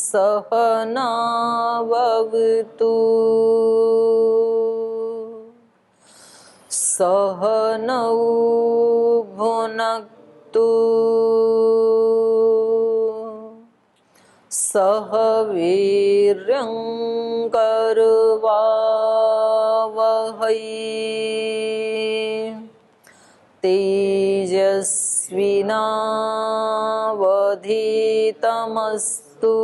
सहनावतु सहनौ भुनक्तु सह वीर्यं करवावहै तेजस्विनावधीतमस्तु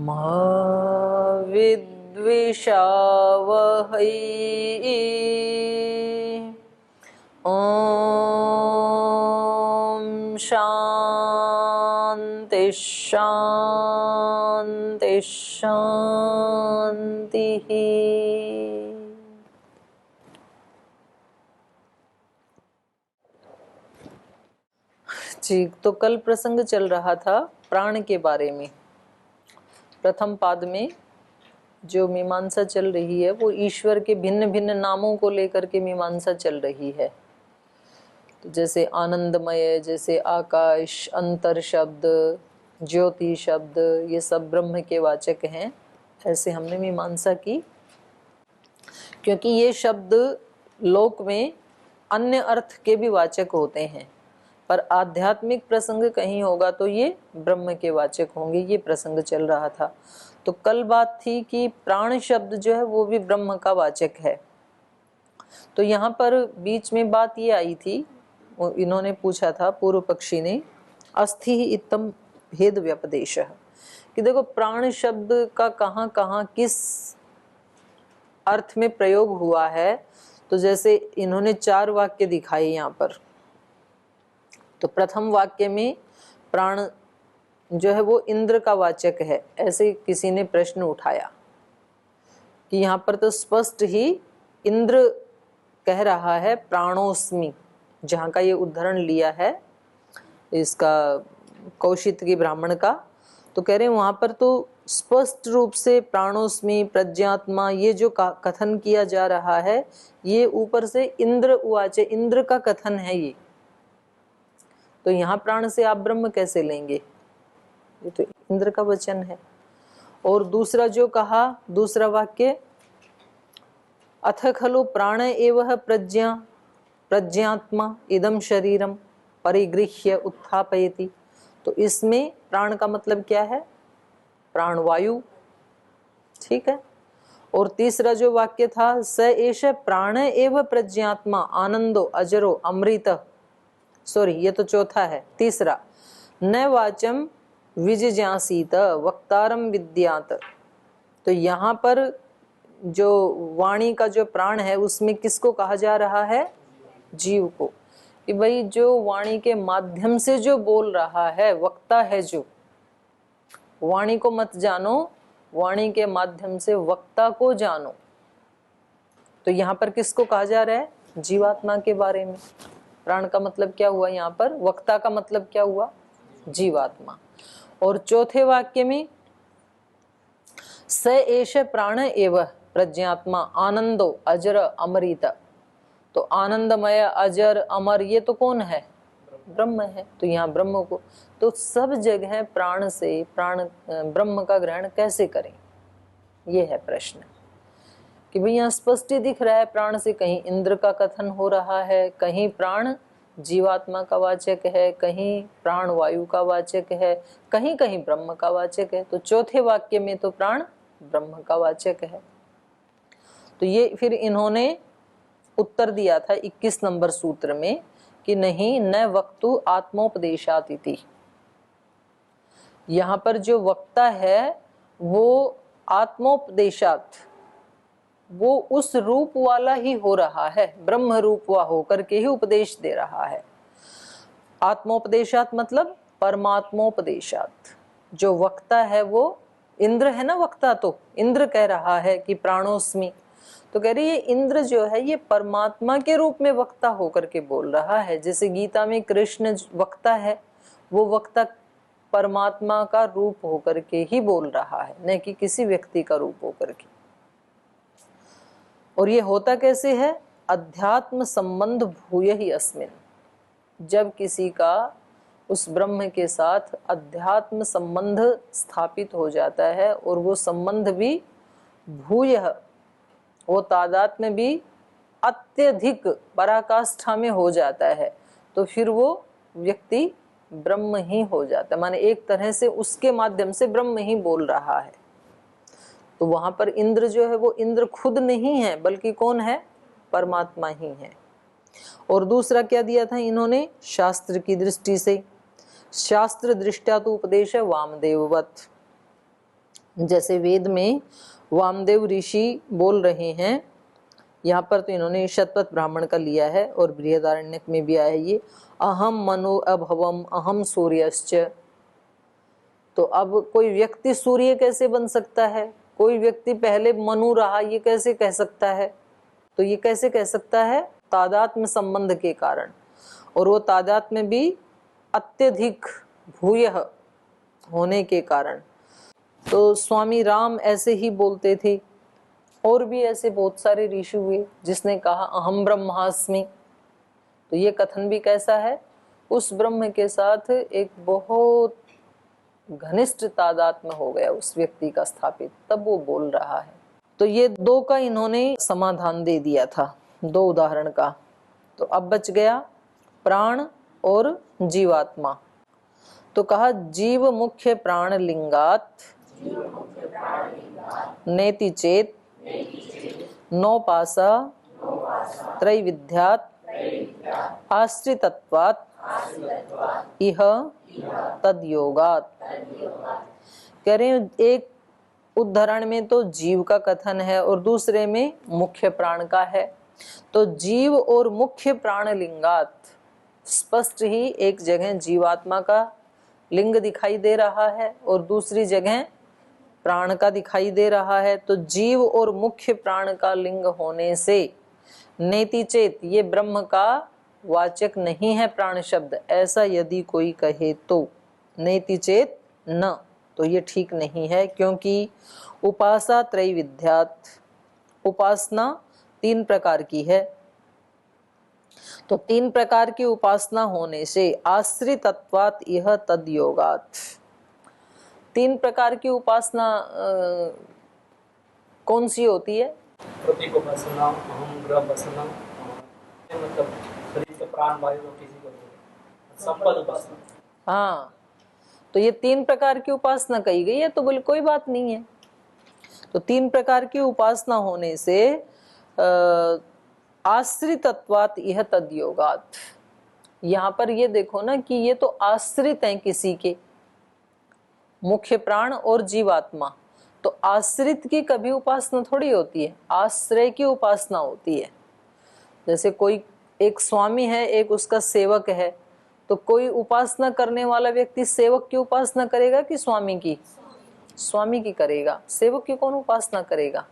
मा विद्विषावहै। ओम शांति शांति शांति। जी, तो कल प्रसंग चल रहा था प्राण के बारे में। प्रथम पाद में जो मीमांसा चल रही है वो ईश्वर के भिन्न भिन्न नामों को लेकर के मीमांसा चल रही है। तो जैसे आनंदमय, जैसे आकाश, अंतर शब्द, ज्योति शब्द, ये सब ब्रह्म के वाचक हैं, ऐसे हमने मीमांसा की। क्योंकि ये शब्द लोक में अन्य अर्थ के भी वाचक होते हैं, पर आध्यात्मिक प्रसंग कहीं होगा तो ये ब्रह्म के वाचक होंगे। ये प्रसंग चल रहा था। तो कल बात थी कि प्राण शब्द जो है वो भी ब्रह्म का वाचक है। तो यहाँ पर बीच में बात ये आई थी, इन्होंने पूछा था, पूर्व पक्षी ने, अस्थि इत्तम भेद व्यपदेश, कि देखो प्राण शब्द का कहाँ कहाँ किस अर्थ में प्रयोग हुआ है। तो जैसे इन्होंने 4 वाक्य दिखाए यहाँ पर। तो प्रथम वाक्य में प्राण जो है वो इंद्र का वाचक है, ऐसे किसी ने प्रश्न उठाया कि यहाँ पर तो स्पष्ट ही इंद्र कह रहा है प्राणोस्मि, जहाँ का ये उदाहरण लिया है इसका कौशितकी ब्राह्मण का। तो कह रहे हैं वहाँ पर तो स्पष्ट रूप से प्राणोस्मि, प्रज्ञात्मा, ये जो कथन किया जा रहा है ये ऊपर से इंद्र उवाच, इंद्र का कथन है ये। तो यहाँ प्राण से आप ब्रह्म कैसे लेंगे, ये तो इंद्र का वचन है। और दूसरा जो कहा, दूसरा वाक्य, अथ खलु प्राण एवं प्रज्ञात्मा इदम शरीरम परिगृह्य उत्थापयति। तो इसमें प्राण का मतलब क्या है, प्राणवायु, ठीक है। और तीसरा जो वाक्य था, स एष प्राण एवं प्रज्ञात्मा आनंदो अजरो अमृत, सॉरी ये तो चौथा है, तीसरा, न वाचम विजिज्ञासीत वक्तारम विद्यात। तो यहाँ पर जो वाणी का जो प्राण है उसमें किसको कहा जा रहा है, जीव को, कि भाई जो वाणी के माध्यम से जो बोल रहा है, वक्ता है जो, वाणी को मत जानो, वाणी के माध्यम से वक्ता को जानो। तो यहाँ पर किसको कहा जा रहा है, जीवात्मा के बारे में। प्राण का मतलब क्या हुआ यहाँ पर, वक्ता का मतलब क्या हुआ, जीवात्मा। और चौथे वाक्य में स एष प्राण एव प्रज्ञात्मा आनंदो अजर अमृत। तो आनंदमय, अजर, अमर, ये तो कौन है, ब्रह्म है। तो यहाँ ब्रह्म को, तो सब जगह प्राण से प्राण ब्रह्म का ग्रहण कैसे करें, ये है प्रश्न। कि भाई यहाँ स्पष्ट दिख रहा है प्राण से, कहीं इंद्र का कथन हो रहा है, कहीं प्राण जीवात्मा का वाचक है, कहीं प्राण वायु का वाचक है, कहीं कहीं ब्रह्म का वाचक है। तो चौथे वाक्य में तो प्राण ब्रह्म का वाचक है। तो ये फिर इन्होंने उत्तर दिया था 21 नंबर सूत्र में कि नहीं, न वक्तु आत्मोपदेशात इति। यहाँ पर जो वक्ता है वो आत्मोपदेशात, वो उस रूप वाला ही हो रहा है, ब्रह्म रूप वा होकर के ही उपदेश दे रहा है। आत्मोपदेशात मतलब परमात्मोपदेशात। जो वक्ता है वो इंद्र है ना, वक्ता तो इंद्र कह रहा है कि प्राणोस्मि। तो कह रही है इंद्र जो है ये परमात्मा के रूप में वक्ता होकर के बोल रहा है। जैसे गीता में कृष्ण वक्ता है, वो वक्ता परमात्मा का रूप होकर के ही बोल रहा है, न कि किसी व्यक्ति का रूप होकर के। और ये होता कैसे है, अध्यात्म संबंध भूय ही अस्मिन। जब किसी का उस ब्रह्म के साथ अध्यात्म संबंध स्थापित हो जाता है, और वो संबंध भी भूयः, वो तादात्म्य भी अत्यधिक पराकाष्ठा में हो जाता है, तो फिर वो व्यक्ति ब्रह्म ही हो जाता है। माने एक तरह से उसके माध्यम से ब्रह्म ही बोल रहा है। तो वहां पर इंद्र जो है वो इंद्र खुद नहीं है, बल्कि कौन है? परमात्मा ही है। और दूसरा क्या दिया था इन्होंने? शास्त्र की दृष्टि से, शास्त्र दृष्टया तो उपदेश है वामदेववत। जैसे वेद में वामदेव ऋषि बोल रहे हैं, यहाँ पर तो इन्होंने शतपथ ब्राह्मण का लिया है, और बृहदारण्यक में भी आया ये, अहम मनु अभवम अहम सूर्यश्च। तो अब कोई व्यक्ति सूर्य कैसे बन सकता है? कोई व्यक्ति पहले मनु रहा, ये कैसे कह सकता है? तो ये कैसे कह सकता है? तादात्म्य संबंध के कारण, और वो तादात्म्य भी अत्यधिक भूयः होने के कारण। तो स्वामी राम ऐसे ही बोलते थे, और भी ऐसे बहुत सारे ऋषि हुए जिसने कहा अहम ब्रह्मास्मि। तो ये कथन भी कैसा है? उस ब्रह्म के साथ एक बहुत घनिष्ठ तादात्म्य हो गया उस व्यक्ति का स्थापित, तब वो बोल रहा है। तो ये दो का इन्होंने समाधान दे दिया था, दो उदाहरण का। तो अब बच गया प्राण और जीवात्मा। तो कहा जीव मुख्य प्राण लिंगात नेति चेत नौपासा त्रैविध्यात आश्रितत्वात् इह तद्योगात्। कह रहे हैं एक उदाहरण में तो जीव का कथन है और दूसरे में मुख्य प्राण का है। तो जीव और मुख्य प्राण लिंगात, स्पष्ट ही एक जगह जीवात्मा का लिंग दिखाई दे रहा है और दूसरी जगह प्राण का दिखाई दे रहा है। तो जीव और मुख्य प्राण का लिंग होने से नेति चेत, ये ब्रह्म का वाचक नहीं है प्राण शब्द, ऐसा यदि कोई कहे तो नेति चेत न, तो ये ठीक नहीं है। क्योंकि उपासा त्रैविध्यात, उपासना तीन प्रकार की है। तो तीन प्रकार की उपासना होने से आश्रितत्वात् यह तद्योगात्। तीन प्रकार की उपासना कौन सी होती है? प्रतीक उपासना, अहम ग्रह उपासना, मतलब शरीर के प्राण वायु किसी को संपद उपासना। हाँ, तो ये तीन प्रकार की उपासना कही गई है, तो बोले कोई बात नहीं है। तो तीन प्रकार की उपासना होने से आश्रितत्वात् यह तद्योगात्। यहाँ पर ये देखो ना कि ये तो आश्रित हैं किसी के, मुख्य प्राण और जीवात्मा। तो आश्रित की कभी उपासना थोड़ी होती है, आश्रय की उपासना होती है। जैसे कोई एक स्वामी है, एक उसका सेवक है, तो कोई उपासना करने वाला व्यक्ति सेवक की उपासना करेगा कि स्वामी की? स्वामी की करेगा। सेवक की कौन उपासना करेगा?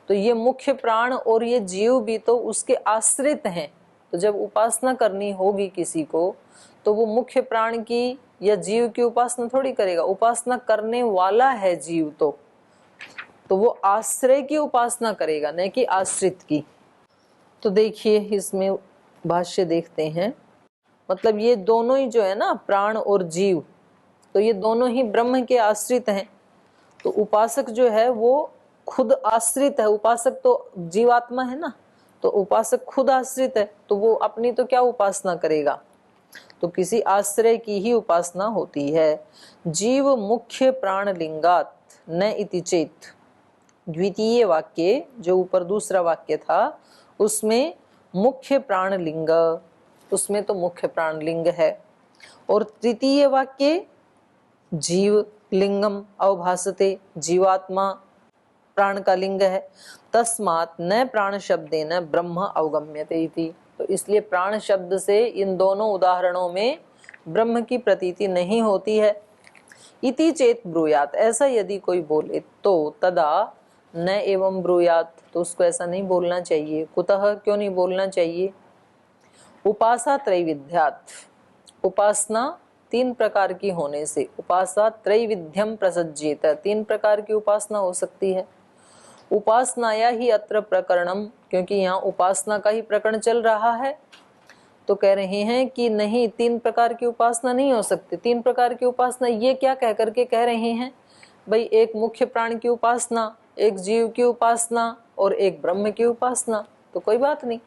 तो ये मुख्य प्राण और ये जीव भी तो उसके आश्रित हैं। तो जब उपासना करनी होगी किसी को, तो वो मुख्य प्राण की या जीव की उपासना थोड़ी करेगा, उपासना करने वाला है जीव, तो वो आश्रय की उपासना करेगा, न कि आश्रित की। तो देखिए इसमें भाष्य देखते हैं, मतलब ये दोनों ही जो है ना, प्राण और जीव, तो ये दोनों ही ब्रह्म के आश्रित हैं। तो उपासक जो है वो खुद आश्रित है, उपासक तो जीवात्मा है ना, तो उपासक खुद आश्रित है, तो वो अपनी तो क्या उपासना करेगा? तो किसी आश्रय की ही उपासना होती है। जीव मुख्य प्राण लिंगात न इति चेत, द्वितीय वाक्य जो ऊपर दूसरा वाक्य था उसमें मुख्य प्राण लिंग, उसमें तो मुख्य प्राण लिंग है। और तृतीय वाक्य जीव लिंगम अवभासते, जीवात्मा प्राण का लिंग है। तस्मात् न प्राण शब्देन ब्रह्म अवगम्यते इति। तो इसलिए प्राण शब्द से इन दोनों उदाहरणों में ब्रह्म की प्रतीति नहीं होती है। इति चेत ब्रूयात, ऐसा यदि कोई बोले तो तदा न एवं ब्रूयात, तो उसको ऐसा नहीं बोलना चाहिए। कुतः, क्यों नहीं बोलना चाहिए? उपासा त्रैविध्यात, उपासना तीन प्रकार की होने से, उपासा त्रैविध्यम प्रसज्येत, तीन प्रकार की उपासना हो सकती है। उपासनाया ही अत्र प्रकरणम, क्योंकि यहाँ उपासना का ही प्रकरण चल रहा है। तो कह रहे हैं कि नहीं, 3 प्रकार की उपासना नहीं हो सकती। 3 प्रकार की उपासना ये क्या कह करके कह रहे हैं भाई, एक मुख्य प्राण की उपासना, एक जीव की उपासना और एक ब्रह्म की उपासना। तो कोई बात नहीं,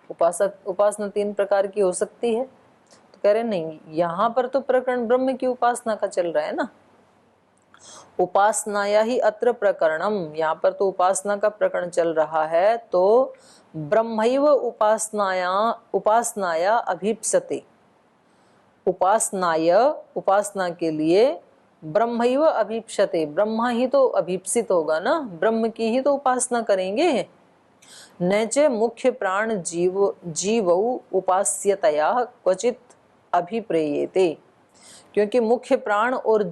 उपासना 3 प्रकार की हो सकती है। तो कह रहे नहीं, यहाँ पर तो प्रकरण ब्रह्म की उपासना का चल रहा है ना। उपासनाया ही अत्र प्रकरणम, यहाँ पर तो उपासना का प्रकरण चल रहा है। तो ब्रह्मैव उपासनाया अभीप्सते, उपासना के लिए ब्रह्मैव अभीप्सते, ब्रह्मा ही तो अभीप्सित होगा ना, ब्रह्म की ही तो उपासना करेंगे। नैचे मुख्य प्राण जीवौ उपास्यतया क्वचित अभिप्रेयेते, क्योंकि मुख्य प्राण और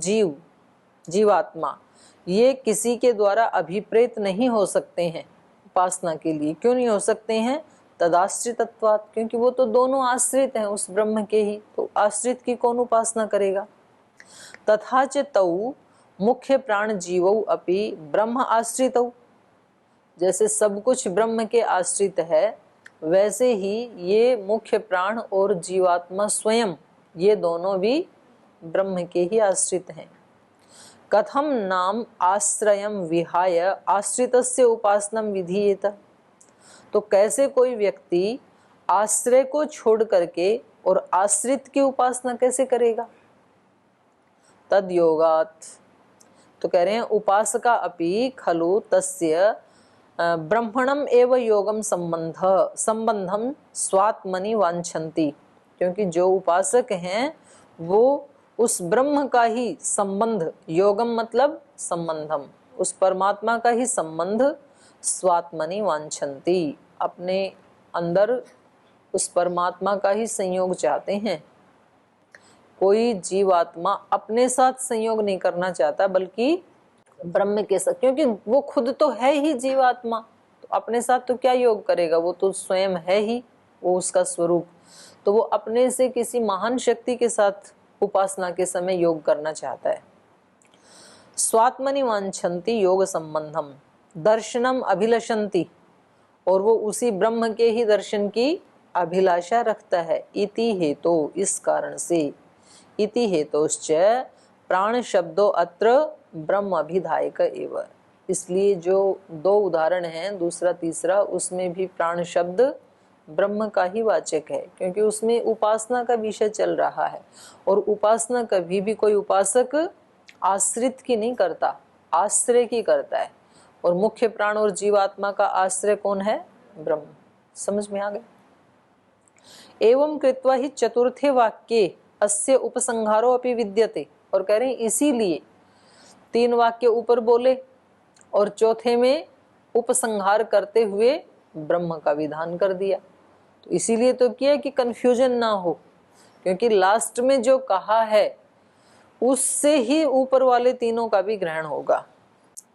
जीवात्मा ये किसी के द्वारा अभिप्रेत नहीं हो सकते हैं उपासना के लिए। क्यों नहीं हो सकते हैं? तदाश्रितत्वात्, क्योंकि वो तो दोनों आश्रित हैं उस ब्रह्म के ही, तो आश्रित की कौन उपासना करेगा। तथा च तौ मुख्य प्राण जीवौ अपि ब्रह्म आश्रितौ, जैसे सब कुछ ब्रह्म के आश्रित है, वैसे ही ये मुख्य प्राण और जीवात्मा स्वयं ये दोनों भी ब्रह्म के ही आश्रित हैं। कथम नाम आश्रयम विहाय आश्रितस्य उपासनम विधीयेत, तो कैसे कोई व्यक्ति आश्रय को छोड़ करके और आश्रित की उपासना कैसे करेगा। तद योगात, तो कह रहे हैं उपासका अपि खलु तस्य ब्रह्मणम एव योगम संबंधम स्वात्मनि वांछन्ति, क्योंकि जो उपासक हैं वो उस ब्रह्म का ही संबंध, योगम मतलब संबंधम, उस परमात्मा का ही संबंध स्वात्मनि वांछन्ति, अपने अंदर उस परमात्मा का ही संयोग चाहते हैं। कोई जीवात्मा अपने साथ संयोग नहीं करना चाहता, बल्कि ब्रह्म के साथ, क्योंकि वो खुद तो है ही जीवात्मा, तो अपने साथ तो क्या योग करेगा, वो तो स्वयं है ही, वो उसका स्वरूप। तो वो अपने से किसी महान शक्ति के साथ उपासना के समय योग करना चाहता है। स्वात्मनि वांछन्ति योग संबंधम दर्शनम अभिलषन्ति, और वो उसी ब्रह्म के ही दर्शन की अभिलाषा रखता है। इति हेतु, इस कारण से, इति हेतुश्च प्राण शब्दों अत्र ब्रह्म अभिधायक एव, इसलिए जो 2 उदाहरण हैं, दूसरा तीसरा, उसमें भी प्राण शब्द ब्रह्म का ही वाचक है, क्योंकि उसमें उपासना का विषय चल रहा है। और उपासना कभी भी कोई उपासक आश्रित की नहीं करता, आश्रय की करता है। और मुख्य प्राण और जीवात्मा का आश्रय कौन है? ब्रह्म। समझ में आ गया। एवं कृत्वा ही चतुर्थे वाक्ये अस्य उपसंहारो अपि विद्यते, और कह रहे हैं इसीलिए 3 वाक्य ऊपर बोले और चौथे में उपसंहार करते हुए ब्रह्म का विधान कर दिया। तो इसीलिए तो किया कि कंफ्यूजन ना हो, क्योंकि लास्ट में जो कहा है उससे ही ऊपर वाले तीनों का भी ग्रहण होगा।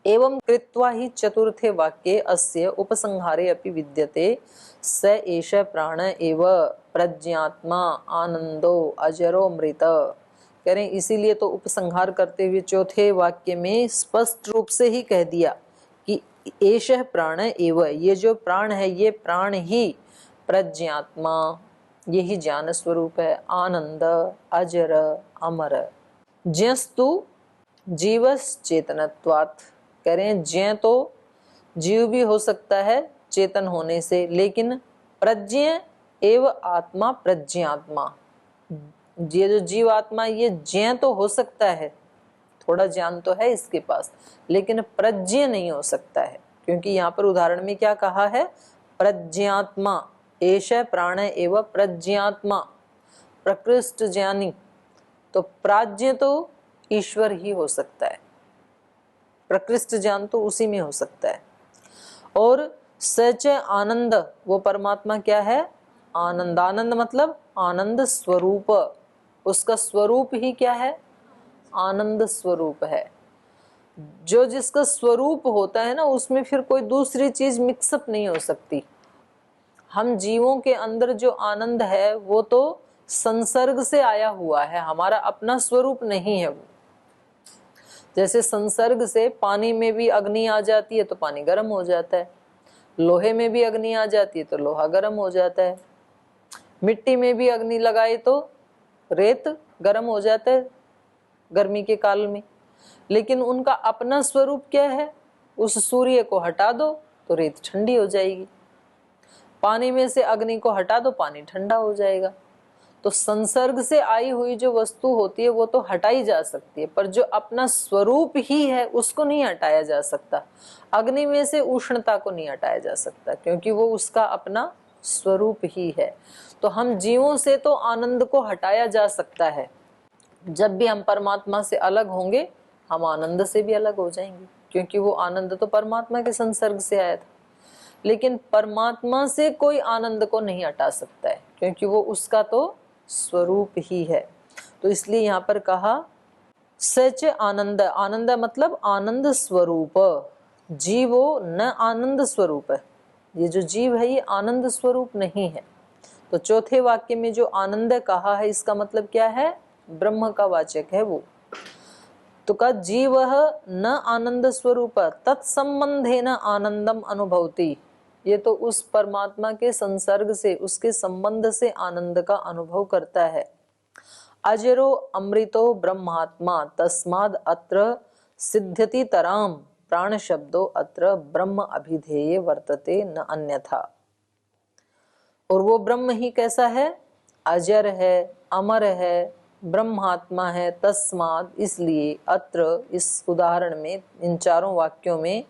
एवं कृत्वा ही चतुर्थे वाक्ये अस्य उपसंहारे अपि विद्यते स एष प्राण एव प्रज्ञात्मा आनंदो अजरो मृत। कह रहे हैं इसीलिए तो उपसंहार करते हुए चौथे वाक्य में स्पष्ट रूप से ही कह दिया कि एष प्राण एव, ये जो प्राण है ये प्राण ही प्रज्ञात्मा, यही ज्ञान स्वरूप है, आनंद अजर अमर, ज्ञस्तु जीवस चेतनत्वात्। कह रहे हैं ज्ञ तो जीव भी हो सकता है चेतन होने से, लेकिन प्रज्ञ एव आत्मा प्रज्ञात्मा, ये जो जीवात्मा ये ज्ञ तो हो सकता है, थोड़ा ज्ञान तो है इसके पास, लेकिन प्रज्ञ नहीं हो सकता है, क्योंकि यहाँ पर उदाहरण में क्या कहा है? प्रज्ञात्मा, एष प्राण एव प्रज्ञात्मा, प्रकृष्ट ज्ञानी। तो प्राज्ञ तो ईश्वर ही हो सकता है, प्रकृष्ट ज्ञान तो उसी में हो सकता है। और सच आनंद, वो परमात्मा क्या है? आनंद। आनंद मतलब आनंद स्वरूप, उसका स्वरूप ही क्या है? आनंद स्वरूप है। जो जिसका स्वरूप होता है ना, उसमें फिर कोई दूसरी चीज मिक्सअप नहीं हो सकती। हम जीवों के अंदर जो आनंद है वो तो संसर्ग से आया हुआ है, हमारा अपना स्वरूप नहीं है वो। जैसे संसर्ग से पानी में भी अग्नि आ जाती है तो पानी गर्म हो जाता है, लोहे में भी अग्नि आ जाती है तो लोहा गर्म हो जाता है। मिट्टी में भी अग्नि लगाए तो रेत गर्म हो जाता है गर्मी के काल में, लेकिन उनका अपना स्वरूप क्या है? उस सूर्य को हटा दो तो रेत ठंडी हो जाएगी, पानी में से अग्नि को हटा दो पानी ठंडा हो जाएगा। तो संसर्ग से आई हुई जो वस्तु होती है वो तो हटाई जा सकती है, पर जो अपना स्वरूप ही है उसको नहीं हटाया जा सकता। अग्नि में से उष्णता को नहीं हटाया जा सकता, क्योंकि वो उसका अपना स्वरूप ही है। तो हम जीवों से तो आनंद को हटाया जा सकता है, जब भी हम परमात्मा से अलग होंगे हम आनंद से भी अलग हो जाएंगे, क्योंकि वो आनंद तो परमात्मा के संसर्ग से आया था। लेकिन परमात्मा से कोई आनंद को नहीं हटा सकता है, क्योंकि वो उसका तो स्वरूप ही है। तो इसलिए यहाँ पर कहा सच आनंद, आनंद मतलब आनंद स्वरूप। जीवो न आनंद स्वरूप है, ये जो जीव है ये आनंद स्वरूप नहीं है। तो चौथे वाक्य में जो आनंद कहा है इसका मतलब क्या है? ब्रह्म का वाचक है वो। तो का जीव न आनंद स्वरूप तत्संबंधे न आनंदम अनुभवती, ये तो उस परमात्मा के संसर्ग से उसके संबंध से आनंद का अनुभव करता है। अजरो अमृतो ब्रह्मात्मा तस्माद अत्र सिद्ध्यति तराम प्राण शब्दो अत्र ब्रह्म अभिधेय वर्तते न अन्यथा। और वो ब्रह्म ही कैसा है? अजर है, अमर है, ब्रह्मात्मा है, तस्माद इसलिए, अत्र इस उदाहरण में इन चारों वाक्यों में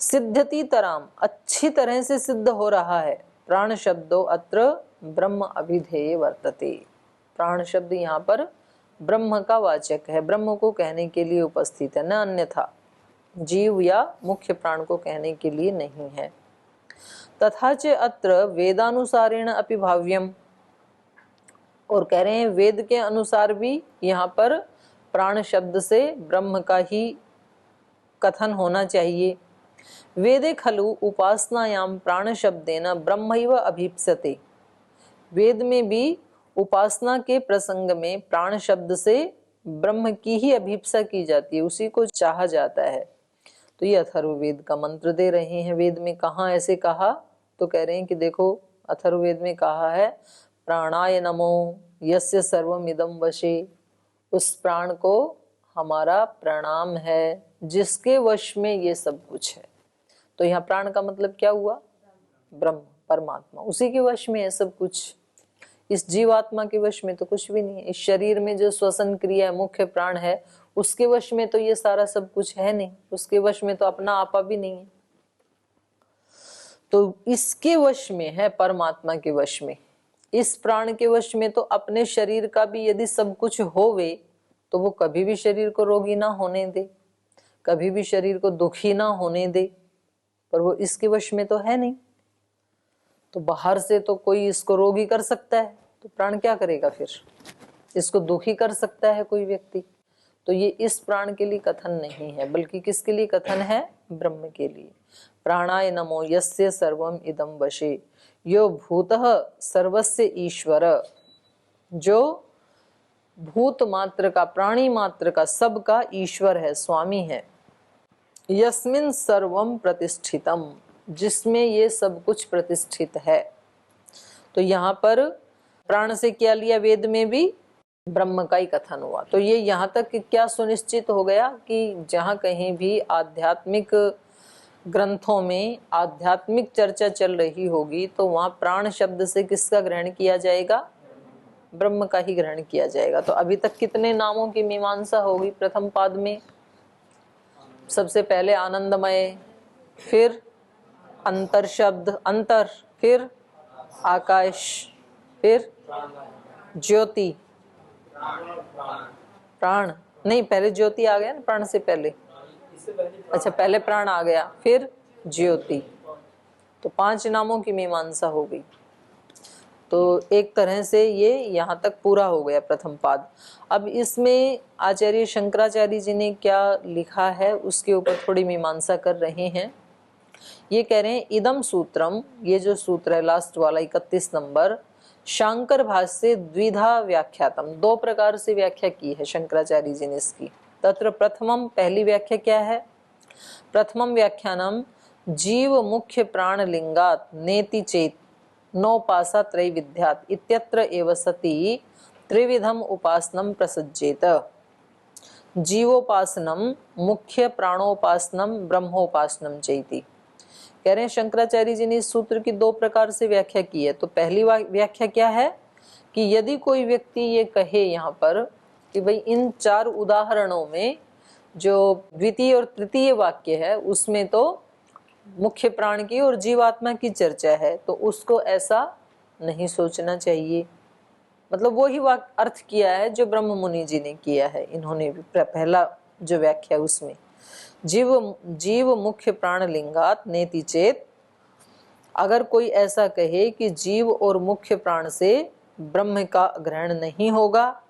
सिद्ध्यति तराम अच्छी तरह से सिद्ध हो रहा है। प्राण शब्दो अत्र ब्रह्म अभिधेय वर्तते, प्राण शब्द यहाँ पर ब्रह्म का वाचक है, ब्रह्म को कहने के लिए उपस्थित है, न अन्यथा जीव या मुख्य प्राण को कहने के लिए नहीं है। तथा च अत्र वेदानुसारेण अपि भाव्यम, और कह रहे हैं वेद के अनुसार भी यहाँ पर प्राण शब्द से ब्रह्म का ही कथन होना चाहिए। वेदे खलु उपासनायाम प्राण शब्देन ब्रह्मैव अभीप्सते, वेद में भी उपासना के प्रसंग में प्राण शब्द से ब्रह्म की ही अभीप्सा की जाती है, उसी को चाहा जाता है। तो ये अथर्ववेद का मंत्र दे रहे हैं। वेद में कहाँ ऐसे कहा? तो कह रहे हैं कि देखो अथर्ववेद में कहा है प्राणाय नमो यस्य सर्वमिदं वशे, उस प्राण को हमारा प्रणाम है जिसके वश में ये सब कुछ है। तो यहाँ प्राण का मतलब क्या हुआ? ब्रह्म, परमात्मा, उसी के वश में है सब कुछ। इस जीवात्मा के वश में तो कुछ भी नहीं है। इस शरीर में जो श्वसन क्रिया मुख्य प्राण है उसके वश में तो ये सारा सब कुछ है नहीं, उसके वश में तो अपना आपा भी नहीं है। तो इसके वश में है, परमात्मा के वश में। इस प्राण के वश में तो अपने शरीर का भी यदि सब कुछ होवे तो वो कभी भी शरीर को रोगी ना होने दे, कभी भी शरीर को दुखी ना होने दे, पर वो इसके वश में तो है नहीं। तो बाहर से तो कोई इसको रोगी कर सकता है, तो प्राण क्या करेगा फिर? इसको दुखी कर सकता है कोई व्यक्ति। तो ये इस प्राण के लिए कथन नहीं है, बल्कि किसके लिए कथन है? ब्रह्म के लिए। प्राणाय नमो यस्य सर्वम इदं वशे यो भूतः सर्वस्य ईश्वर, जो भूत मात्र का, प्राणी मात्र का, सबका ईश्वर है, स्वामी है। यस्मिन् सर्वम प्रतिष्ठितम, जिसमें ये सब कुछ प्रतिष्ठित है। तो यहाँ पर प्राण से क्या लिया? वेद में भी ब्रह्म का ही कथन हुआ। तो ये यहाँ तक क्या सुनिश्चित हो गया कि जहाँ कहीं भी आध्यात्मिक ग्रंथों में आध्यात्मिक चर्चा चल रही होगी तो वहाँ प्राण शब्द से किसका ग्रहण किया जाएगा? ब्रह्म का ही ग्रहण किया जाएगा। तो अभी तक कितने नामों की मीमांसा होगी? प्रथम पाद में सबसे पहले आनंदमय, फिर अंतर शब्द अंतर, फिर आकाश, फिर ज्योति, प्राण नहीं, पहले ज्योति आ गया ना प्राण से पहले। अच्छा, पहले प्राण आ गया फिर ज्योति। तो 5 नामों की मीमांसा हो गई। तो एक तरह से ये यहाँ तक पूरा हो गया प्रथम पाद। अब इसमें आचार्य शंकराचार्य जी ने क्या लिखा है उसके ऊपर थोड़ी मीमांसा कर रहे हैं। ये कह रहे हैं इदम सूत्रम, ये जो सूत्र है लास्ट वाला 31 नंबर, शांकर भाष्य द्विधा व्याख्यातम, 2 प्रकार से व्याख्या की है शंकराचार्य जी ने इसकी। तत्र प्रथमम, पहली व्याख्या क्या है? प्रथमम व्याख्यानम जीव मुख्य प्राण लिंगात नेति चेत, नौपासा त्रैविध्यात् इत्यत्र एव सति त्रिविधम उपासनम प्रसज्जेत। जीवोपासनम, मुख्य प्राणोपासनम, ब्रह्मोपासनम चैति। कह रहे हैं शंकराचार्य जी ने इस सूत्र की दो प्रकार से व्याख्या की है। तो पहली व्याख्या क्या है कि यदि कोई व्यक्ति ये कहे यहाँ पर कि भाई इन चार उदाहरणों में जो द्वितीय और तृतीय वाक्य है उसमें तो मुख्य प्राण की और जीवात्मा की चर्चा है, तो उसको ऐसा नहीं सोचना चाहिए। मतलब वो ही अर्थ किया है जो ब्रह्म मुनि जी ने किया है। इन्होंने भी पहला जो व्याख्या उसमें जीव मुख्य प्राण लिंगात नेति चेत, अगर कोई ऐसा कहे कि जीव और मुख्य प्राण से ब्रह्म का ग्रहण नहीं होगा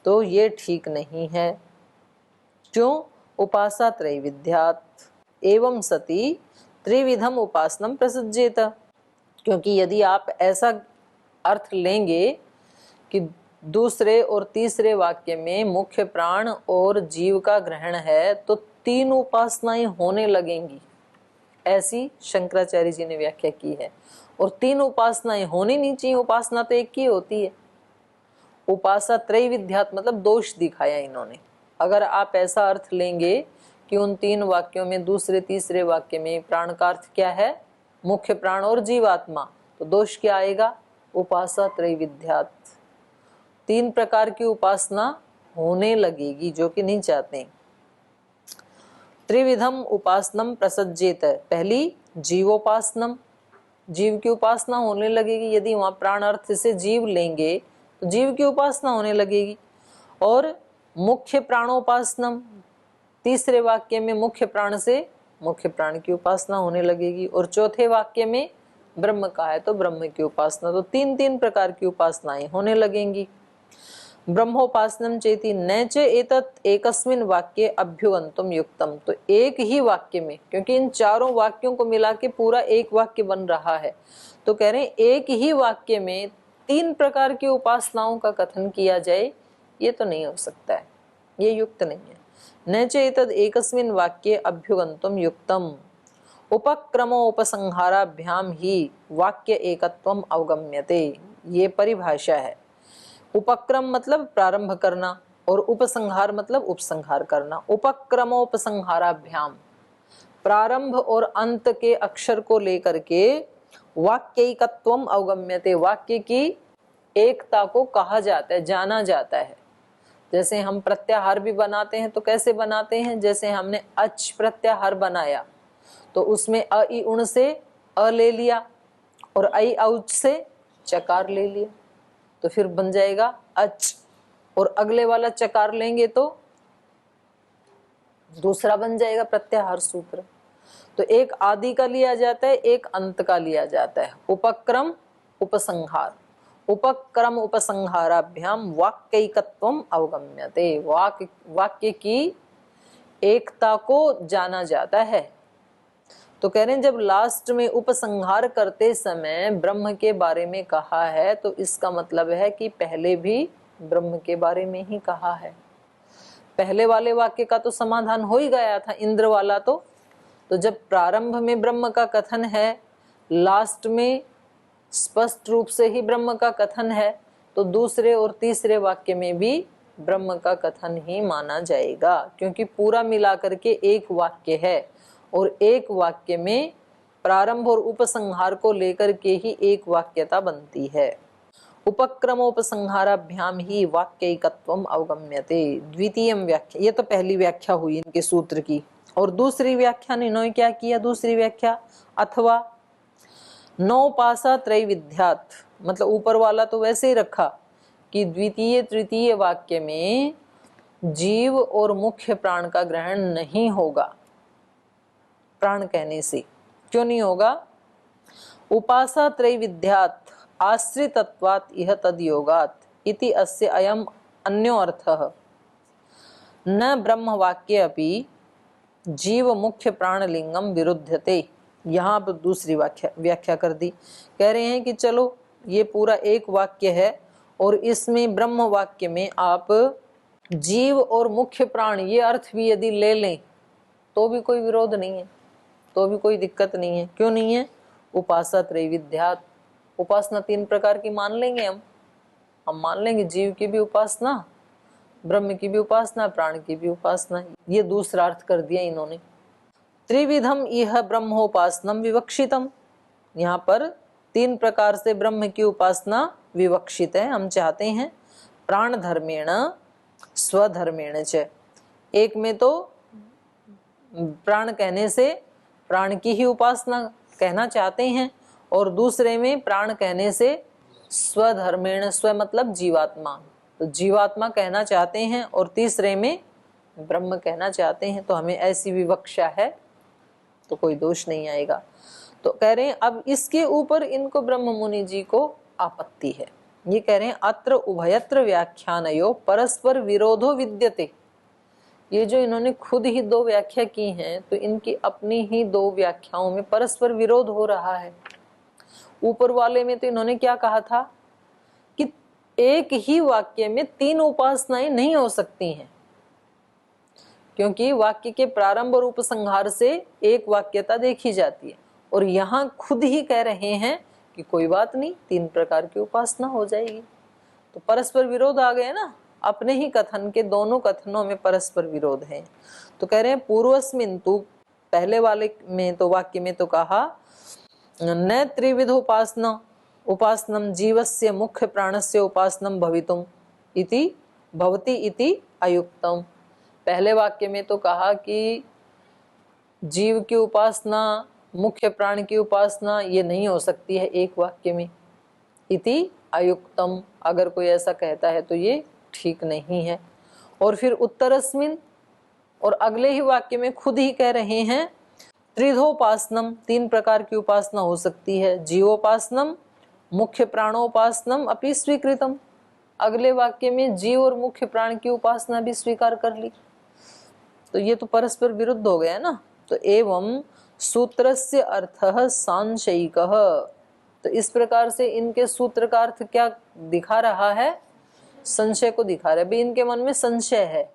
तो ये ठीक नहीं है। क्यों? उपासा त्रैविध्यात् एवं सति त्रिविधम उपासनम प्रसज्जेत। क्योंकि यदि आप ऐसा अर्थ लेंगे कि दूसरे और तीसरे वाक्य में मुख्य प्राण और जीव का ग्रहण है तो तीन उपासनाएं होने लगेंगी, ऐसी शंकराचार्य जी ने व्याख्या की है। और तीन उपासनाएं होनी नहीं चाहिए, उपासना तो एक ही होती है। उपासा त्रैविध्यात् मतलब दोष दिखाया इन्होंने। अगर आप ऐसा अर्थ लेंगे कि उन तीन वाक्यों में दूसरे तीसरे वाक्य में प्राण का अर्थ क्या है, मुख्य प्राण और जीवात्मा, तो दोष क्या आएगा? उपासा त्रैविध्यात्, तीन प्रकार की उपासना होने लगेगी जो कि नहीं चाहते। त्रिविधम उपासनम प्रसज्जेत, पहली जीवोपासनम, जीव की उपासना होने लगेगी। यदि वहां प्राण अर्थ से जीव लेंगे तो जीव की उपासना होने लगेगी। और मुख्य प्राणोपासनम, तीसरे वाक्य में मुख्य प्राण से मुख्य प्राण की उपासना होने लगेगी। और चौथे वाक्य में ब्रह्म का है तो ब्रह्म की उपासना। तो तीन तीन प्रकार की उपासनाएं होने लगेंगी। ब्रह्मोपासनम चेति नैच एतत् एकस्मिन् वाक्ये अभ्युगन्तुम युक्तम, तो एक ही वाक्य में, क्योंकि इन चारों वाक्यों को मिला के पूरा एक वाक्य बन रहा है, तो कह रहे हैं एक ही वाक्य में तीन प्रकार की उपासनाओं का कथन किया जाए, ये तो नहीं हो सकता है, ये युक्त नहीं है। नैच एतत् एकस्मिन् वाक्ये अभ्युगन्तुम युक्तम उपक्रमोपसंहाराभ्याम ही वाक्य एकत्वम अवगम्यते, ये परिभाषा है। उपक्रम मतलब प्रारंभ करना और उपसंहार मतलब उपसंहार करना। उपक्रमोपसंहाराभ्याम, प्रारंभ और अंत के अक्षर को लेकर के वाक्यैकत्वम अवगम्यते, वाक्य की एकता को कहा जाता है, जाना जाता है। जैसे हम प्रत्याहार भी बनाते हैं तो कैसे बनाते हैं? जैसे हमने अच प्रत्याहार बनाया तो उसमें अ ई उण से अ ले लिया और आई औच से चकार ले लिया, तो फिर बन जाएगा अच। और अगले वाला चकार लेंगे तो दूसरा बन जाएगा प्रत्याहार सूत्र। तो एक आदि का लिया जाता है, एक अंत का लिया जाता है। उपक्रम उपसंहार, उपक्रम उपसंहाराभ्याम वाक्यैकत्वम अवगम्यते, वाक्य की एकता को जाना जाता है। तो कह रहे हैं जब लास्ट में उपसंहार करते समय ब्रह्म के बारे में कहा है तो इसका मतलब है कि पहले भी ब्रह्म के बारे में ही कहा है। पहले वाले वाक्य का तो समाधान हो ही गया था, इंद्र वाला। तो जब प्रारंभ में ब्रह्म का कथन है, लास्ट में स्पष्ट रूप से ही ब्रह्म का कथन है, तो दूसरे और तीसरे वाक्य में भी ब्रह्म का कथन ही माना जाएगा, क्योंकि पूरा मिलाकर के एक वाक्य है और एक वाक्य में प्रारंभ और उपसंहार को लेकर के ही एक वाक्यता बनती है। उपक्रमोपसंहाराभ्याम ही वाक्यैकत्वम अवगम्यते, द्वितीयम व्याख्या। ये तो पहली व्याख्या हुई इनके सूत्र की। और दूसरी व्याख्या इन्होंने क्या किया? दूसरी व्याख्या अथवा नौपासा त्रैविध्यात्, मतलब ऊपर वाला तो वैसे ही रखा कि द्वितीय तृतीय वाक्य में जीव और मुख्य प्राण का ग्रहण नहीं होगा। प्राण कहने से क्यों नहीं होगा? उपासा त्रैविध्यात् आश्रितत्वात् इह तद्योगात् इति अस्य अयम अन्यो अर्थः न ब्रह्म वाक्ये अपि जीव मुख्य प्राण लिंगम विरुध्यते। यहाँ पर दूसरी व्याख्या कर दी। कह रहे हैं कि चलो ये पूरा एक वाक्य है और इसमें ब्रह्म वाक्य में आप जीव और मुख्य प्राण ये अर्थ भी यदि ले लें तो भी कोई विरोध नहीं है, तो भी कोई दिक्कत नहीं है। क्यों नहीं है? उपासा त्रैविध्यात्, उपासना 3 प्रकार की मान लेंगे हम मान लेंगे जीव की भी उपासना, ब्रह्म की भी उपासना, प्राण की भी उपासना। ये दूसरा अर्थ कर दिया इन्होंने। त्रिविधम इह ब्रह्मोपासनम विवक्षितम, यहाँ पर 3 प्रकार से ब्रह्म की उपासना विवक्षित है। हम चाहते हैं प्राण धर्मेण स्वधर्मेण च, एक में तो प्राण कहने से प्राण की ही उपासना कहना चाहते हैं, और दूसरे में प्राण कहने से स्वधर्मेण, स्व मतलब जीवात्मा, तो जीवात्मा कहना चाहते हैं, और तीसरे में ब्रह्म कहना चाहते हैं। तो हमें ऐसी विवक्षा है तो कोई दोष नहीं आएगा। तो कह रहे हैं अब इसके ऊपर इनको ब्रह्म मुनि जी को आपत्ति है। ये कह रहे हैं अत्र उभयत्र व्याख्यानयो परस्पर विरोधो विद्यते। ये जो इन्होंने खुद ही 2 व्याख्या की हैं, तो इनकी अपनी ही 2 व्याख्याओं में परस्पर विरोध हो रहा है। ऊपर वाले में तो इन्होंने क्या कहा था कि एक ही वाक्य में 3 उपासनाएं नहीं हो सकती हैं, क्योंकि वाक्य के प्रारंभ और उपसंहार से एक वाक्यता देखी जाती है। और यहाँ खुद ही कह रहे हैं कि कोई बात नहीं, 3 प्रकार की उपासना हो जाएगी। तो परस्पर विरोध आ गया ना, अपने ही कथन के दोनों कथनों में परस्पर विरोध है। तो कह रहे हैं पूर्वस्मिन तु, पहले वाले में तो वाक्य में तो कहा न त्रिविध उपासना उपासनम जीवस्य मुख्य प्राणस्य उपासनम भवितुम इति भवति इति अयुक्तम। पहले वाक्य में तो कहा कि जीव की उपासना, मुख्य प्राण की उपासना ये नहीं हो सकती है एक वाक्य में, इति अयुक्तम, अगर कोई ऐसा कहता है तो ये ठीक नहीं है। और फिर उत्तरस्मिन, और अगले ही वाक्य में खुद ही कह रहे हैं त्रिधोपासनम, 3 प्रकार की उपासना हो सकती है, जीवोपासनम मुख्य प्राणोपासनम अपि स्वीकृतम। अगले वाक्य में जीव और मुख्य प्राण की उपासना भी स्वीकार कर ली। तो ये तो परस्पर विरुद्ध हो गया ना। तो एवं सूत्रस्य अर्थः सांशयिकः, तो इस प्रकार से इनके सूत्र का अर्थ क्या दिखा रहा है? संशय को दिखा रहा है। अभी इनके मन में संशय है